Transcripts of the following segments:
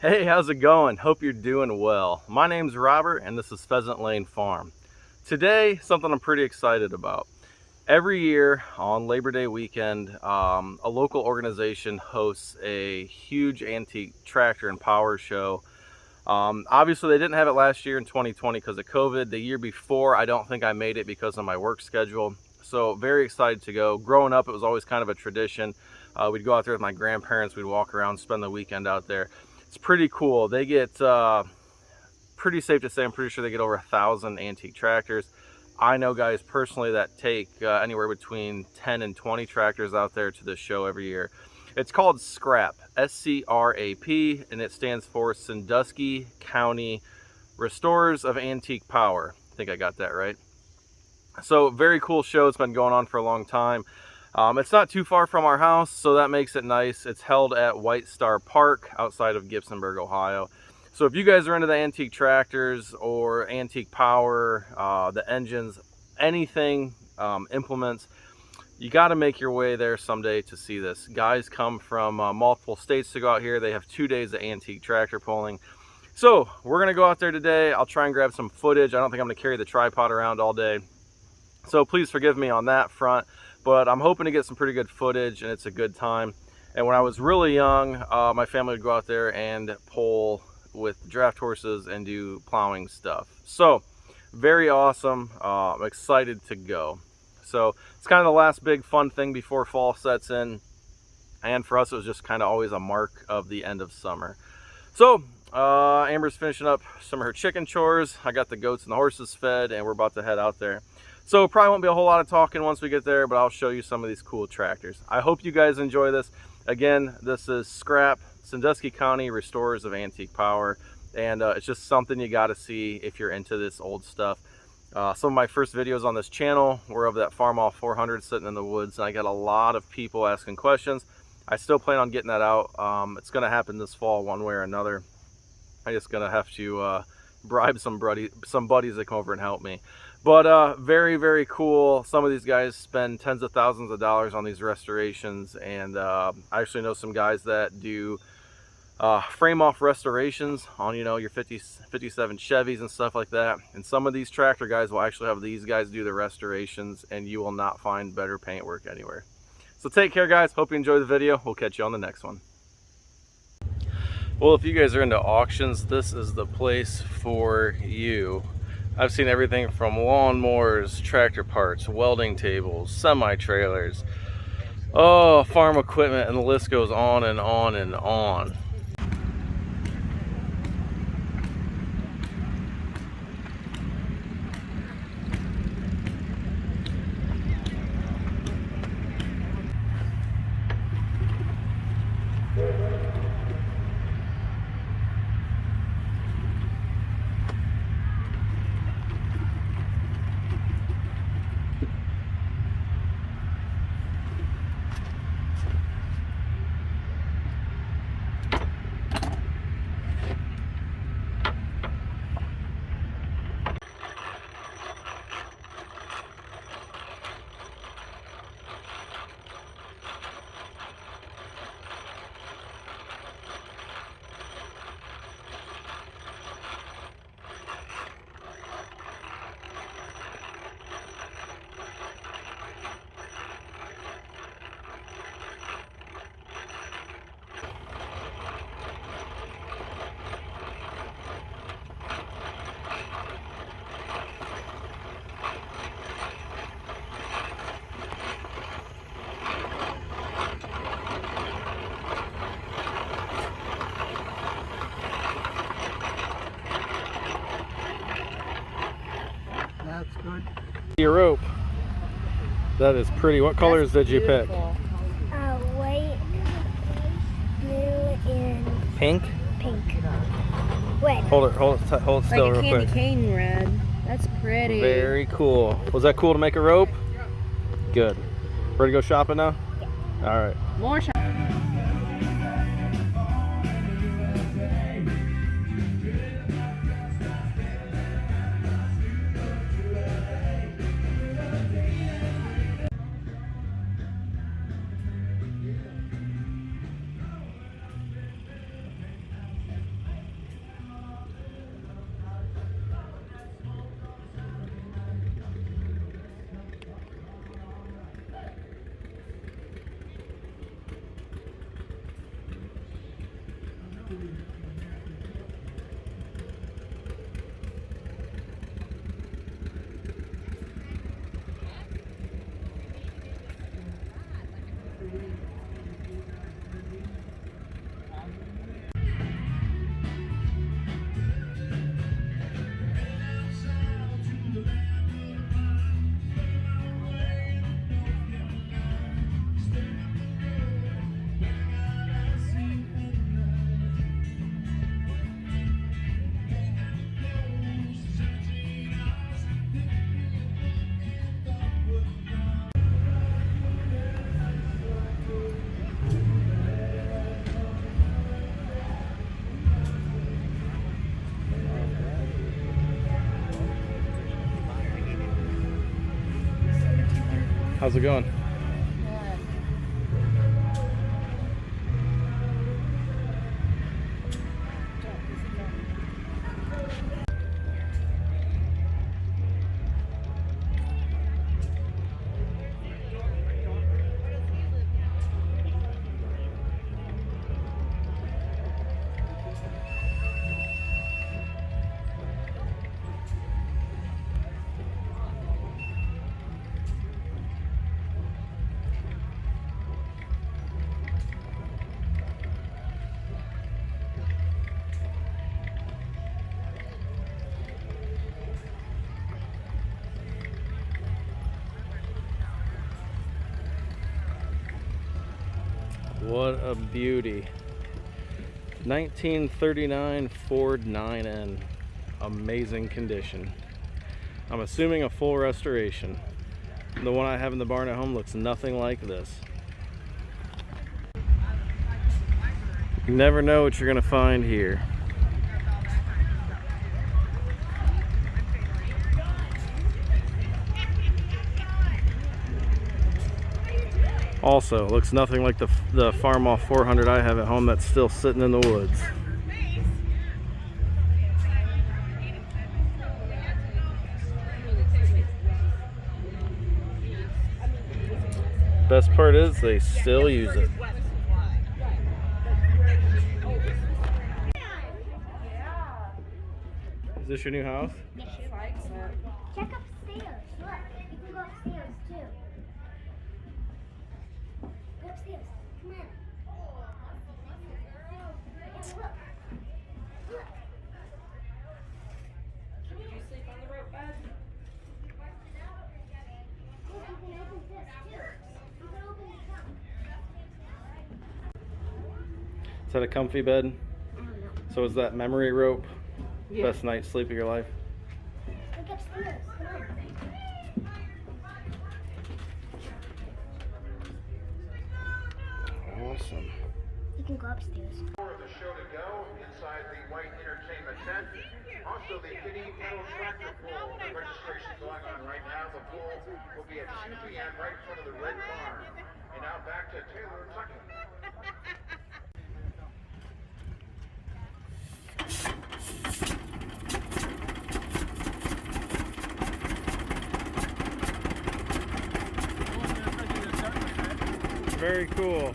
Hey, how's it going? Hope you're doing well. My name's Robert and this is Pheasant Lane Farm. Today, something I'm pretty excited about. Every year on Labor Day weekend, a local organization hosts a huge antique tractor and power show. Obviously, they didn't have it last year in 2020 because of COVID. The year before, I don't think I made it because of my work schedule. So very excited to go. Growing up, it was always kind of a tradition. We'd go out there with my grandparents. We'd walk around, spend the weekend out there. It's pretty cool. They get, pretty safe to say, I'm pretty sure they get over 1,000 antique tractors. I know guys personally that take anywhere between 10 and 20 tractors out there to this show every year. It's called S.C.R.A.P, S-C-R-A-P, and it stands for Sandusky County Restorers of Antique Power. I think I got that right. So very cool show. It's been going on for a long time. It's not too far from our house, so that makes it nice. It's held at White Star Park outside of Gibsonburg, Ohio. So if you guys are into the antique tractors or antique power, the engines, anything, implements, you got to make your way there someday to see this. Guys come from multiple states to go out here. They have 2 days of antique tractor pulling. So we're going to go out there today. I'll try and grab some footage. I don't think I'm going to carry the tripod around all day. So please forgive me on that front. But I'm hoping to get some pretty good footage, and it's a good time. And when I was really young, my family would go out there and pull with draft horses and do plowing stuff. So very awesome. I'm excited to go. So it's kind of the last big fun thing before fall sets in. And for us, it was just kind of always a mark of the end of summer. So Amber's finishing up some of her chicken chores. I got the goats and the horses fed, and we're about to head out there. So probably won't be a whole lot of talking once we get there, but I'll show you some of these cool tractors. I hope you guys enjoy this. Again, this is S.C.R.A.P, Sandusky County Restorers of Antique Power, and it's just something you got to see if you're into this old stuff. Some of my first videos on this channel were of that Farmall 400 sitting in the woods, and I got a lot of people asking questions. I still plan on getting that out. It's going to happen this fall one way or another. I'm just going to have to bribe some buddies that come over and help me. But very, very cool. Some of these guys spend tens of thousands of dollars on these restorations, and I actually know some guys that do frame off restorations on, you know, your 57 Chevys and stuff like that. And some of these tractor guys will actually have these guys do the restorations, and you will not find better paintwork anywhere. So take care, guys. Hope you enjoy the video. We'll catch you on the next one. Well, if you guys are into auctions, this is the place for you. I've seen everything from lawnmowers, tractor parts, welding tables, semi-trailers, farm equipment, and the list goes on and on and on. That's good. Your rope. That is pretty. What colors did you pick? White, blue, and Pink? pink. Red. Hold it still Like a real candy quick. cane red. That's pretty. Very cool. Was that cool to make a rope? Good. Ready to go shopping now? Yeah. All right. More shop. How's it going? What a beauty. 1939 Ford 9N. Amazing condition. I'm assuming a full restoration. The one I have in the barn at home looks nothing like this. You never know what you're gonna find here. Also, looks nothing like the Farmall 400 I have at home that's still sitting in the woods. Best part is they still use it. Is this your new house? Check upstairs. Look, you can go upstairs too. Go upstairs. Come on. Look. Look. Did you sleep on the rope bed? Look, you can open this too. You can open the trunk. Is that a comfy bed? I don't know. So is that memory rope? Yeah. Best night's sleep of your life? Look upstairs. Come on. Awesome. You can go upstairs. For the show to go inside the white entertainment tent. Also the kiddie pedal tractor pull. The registration going on right now. The pull will be at 2 p.m. right in front of the Red Barn. And now back to Taylor and Tucker. Very cool.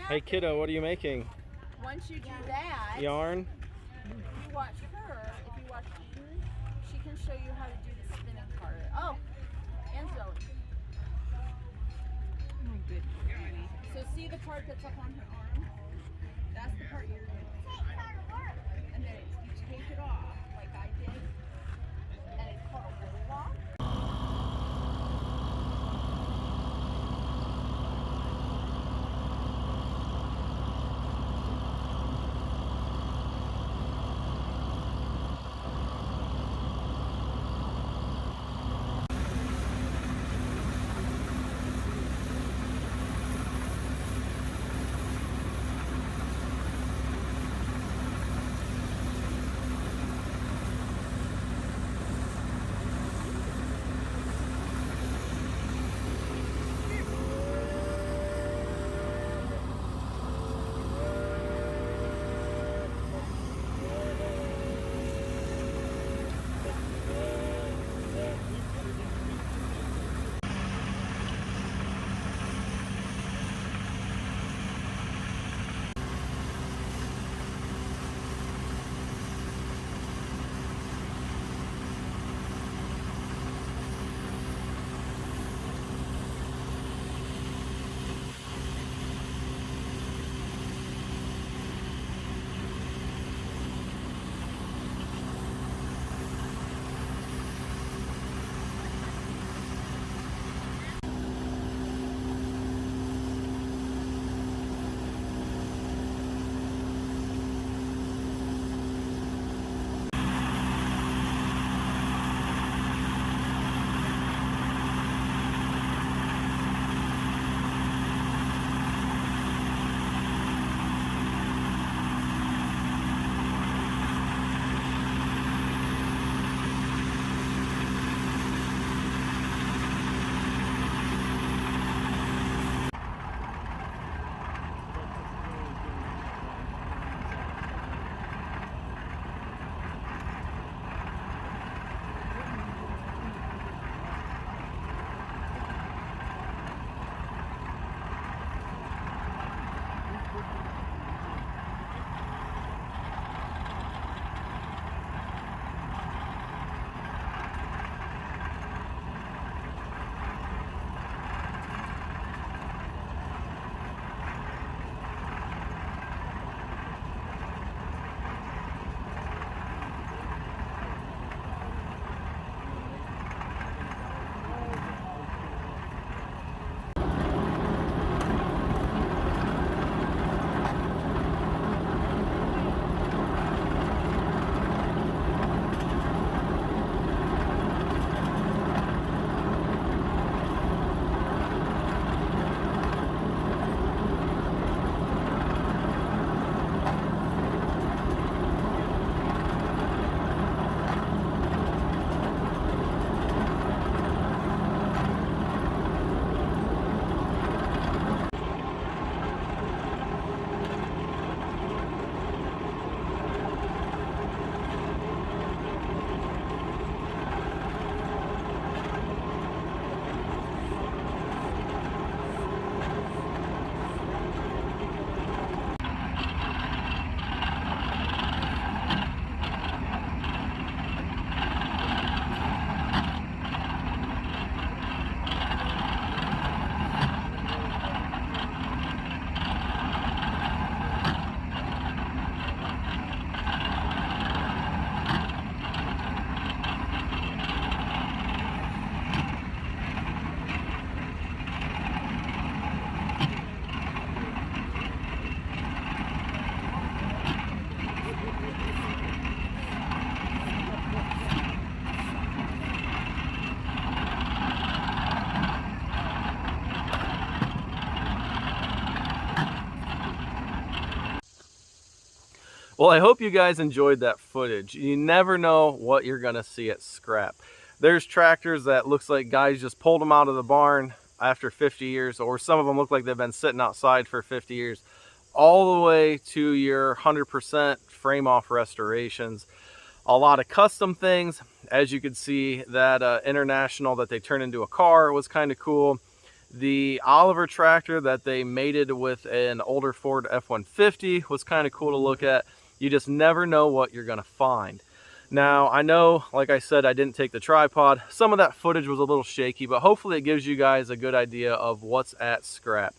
Hey kiddo, what are you making? Once you do that, Yarn? you watch her. If you watch Eden, she can show you how to do the spinning part. Oh, and Zoe. My goodness. So see the part that's up on her arm? That's the part you're doing. And then you take it off, like I did, and it's called a roll off. Well, I hope you guys enjoyed that footage. You never know what you're gonna see at Scrap. There's tractors that looks like guys just pulled them out of the barn after 50 years, or some of them look like they've been sitting outside for 50 years, all the way to your 100% frame off restorations. A lot of custom things. As you can see, that International that they turned into a car was kind of cool. The Oliver tractor that they mated with an older Ford F-150 was kind of cool to look at. You just never know what you're gonna find. Now, I know, like I said, I didn't take the tripod. Some of that footage was a little shaky, but hopefully it gives you guys a good idea of what's at Scrap.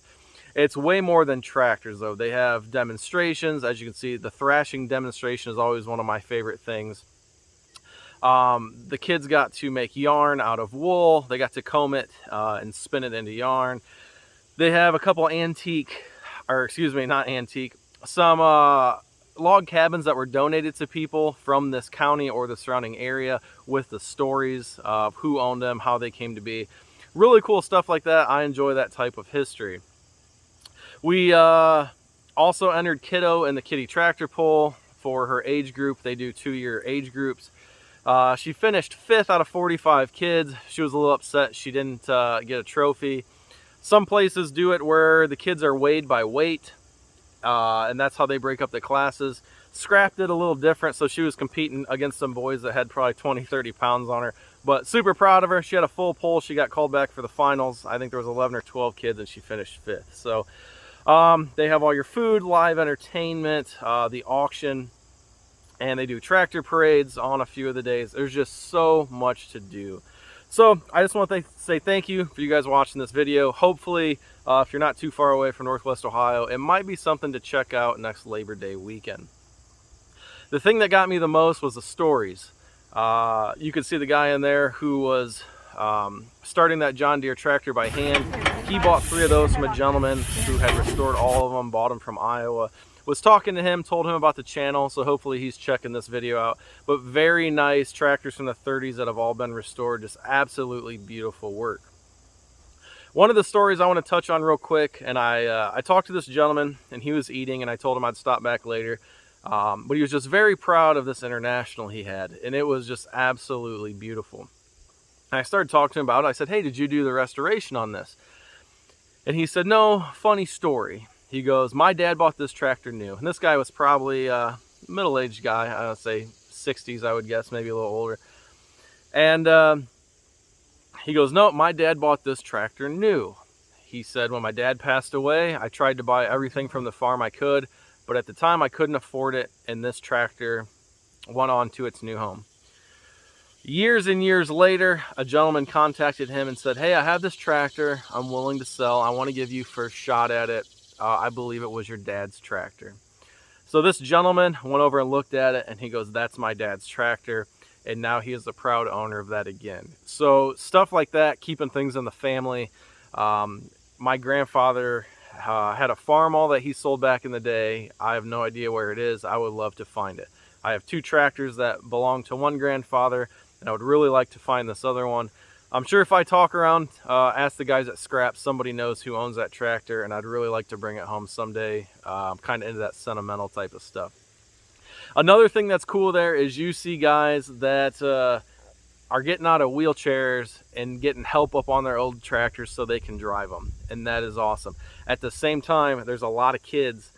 It's way more than tractors though. They have demonstrations. As you can see, the thrashing demonstration is always one of my favorite things. The kids got to make yarn out of wool. They got to comb it and spin it into yarn. They have a couple antique, or excuse me, not antique, some log cabins that were donated to people from this county or the surrounding area with the stories of who owned them, how they came to be. Really cool stuff like that. I enjoy that type of history. We also entered Kiddo in the Kitty Tractor Pull for her age group. They do 2-year age groups. She finished 5th out of 45 kids. She was a little upset she didn't get a trophy. Some places do it where the kids are weighed by weight, and that's how they break up the classes. S.C.R.A.P did a little different, so she was competing against some boys that had probably 20-30 pounds on her. But super proud of her. She had a full pull. She got called back for the finals. I think there was 11 or 12 kids, and she finished 5th. So they have all your food, live entertainment, the auction, and they do tractor parades on a few of the days. There's just so much to do. So I just want to say thank you for you guys watching this video. Hopefully, if you're not too far away from Northwest Ohio, it might be something to check out next Labor Day weekend. The thing that got me the most was the stories. You could see the guy in there who was starting that John Deere tractor by hand. He bought 3 of those from a gentleman who had restored all of them, bought them from Iowa. Was talking to him, told him about the channel, so hopefully he's checking this video out. But very nice tractors from the 30s that have all been restored. Just absolutely beautiful work. One of the stories I want to touch on real quick, and I talked to this gentleman, and he was eating, and I told him I'd stop back later. But he was just very proud of this International he had, and it was just absolutely beautiful. And I started talking to him about it. I said, hey, did you do the restoration on this? And he said, no, funny story. He goes, my dad bought this tractor new. And this guy was probably a middle-aged guy. I would say 60s, I would guess, maybe a little older. And he goes, no, my dad bought this tractor new. He said, when my dad passed away, I tried to buy everything from the farm I could. But at the time, I couldn't afford it. And this tractor went on to its new home. Years and years later, a gentleman contacted him and said, hey, I have this tractor I'm willing to sell. I want to give you first shot at it. I believe it was your dad's tractor. So this gentleman went over and looked at it, and he goes, that's my dad's tractor. And now he is the proud owner of that again. So stuff like that, keeping things in the family. My grandfather had a farm-all that he sold back in the day. I have no idea where it is. I would love to find it. I have 2 tractors that belong to one grandfather, and I would really like to find this other one. I'm sure if I talk around, ask the guys at S.C.R.A.P, somebody knows who owns that tractor, and I'd really like to bring it home someday. I'm kind of into that sentimental type of stuff. Another thing that's cool there is you see guys that are getting out of wheelchairs and getting help up on their old tractors so they can drive them, and that is awesome. At the same time, there's a lot of kids,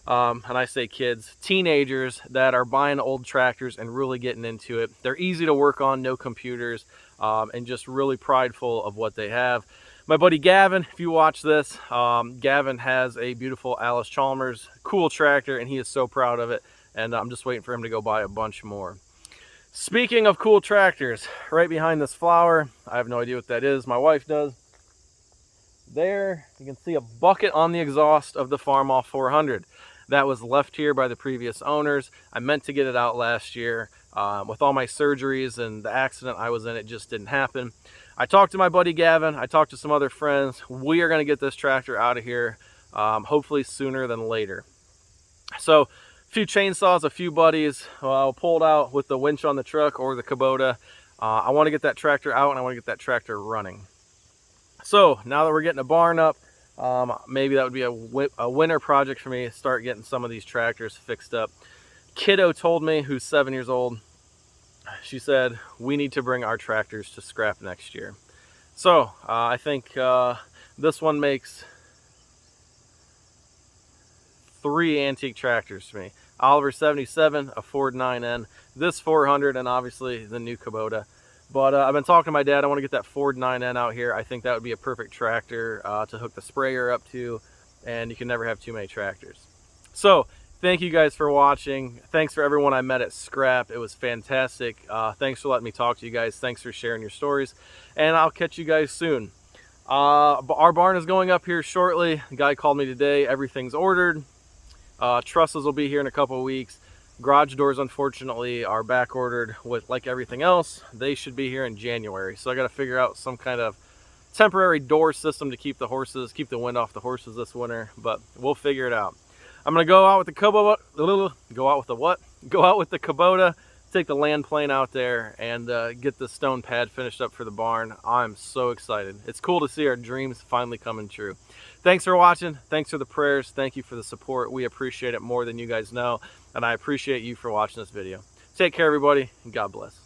and I say kids, teenagers that are buying old tractors and really getting into it. They're easy to work on, no computers, and just really prideful of what they have. My buddy Gavin, if you watch this, Gavin has a beautiful Alice Chalmers, cool tractor, and he is so proud of it, and I'm just waiting for him to go buy a bunch more. Speaking of cool tractors, right behind this flower, I have no idea what that is, my wife does. There, you can see a bucket on the exhaust of the Farm-All 400. That was left here by the previous owners. I meant to get it out last year. With all my surgeries and the accident I was in, it just didn't happen. I talked to my buddy Gavin. I talked to some other friends. We are going to get this tractor out of here, hopefully sooner than later. So, a few chainsaws, a few buddies pulled out with the winch on the truck or the Kubota. I want to get that tractor out, and I want to get that tractor running. So, now that we're getting a barn up, maybe that would be a winter project for me to start getting some of these tractors fixed up. kiddo told me, who's 7 years old, she said, we need to bring our tractors to scrap next year. So I think this one makes 3 antique tractors to me. Oliver 77, a Ford 9N, this 400, and obviously the new Kubota. But I've been talking to my dad. I want to get that Ford 9N out here. I think that would be a perfect tractor to hook the sprayer up to, and you can never have too many tractors. So thank you guys for watching. Thanks for everyone I met at S.C.R.A.P. It was fantastic. Thanks for letting me talk to you guys. Thanks for sharing your stories, and I'll catch you guys soon. Our barn is going up here shortly. The guy called me today. Everything's ordered. Trusses will be here in a couple of weeks. Garage doors, unfortunately, are back ordered with, like everything else. They should be here in January. So I got to figure out some kind of temporary door system to keep the wind off the horses this winter, but we'll figure it out. I'm gonna go out with the Kubota, Go out with the Kubota, take the land plane out there, and get the stone pad finished up for the barn. I'm so excited. It's cool to see our dreams finally coming true. Thanks for watching. Thanks for the prayers. Thank you for the support. We appreciate it more than you guys know, and I appreciate you for watching this video. Take care, everybody, and God bless.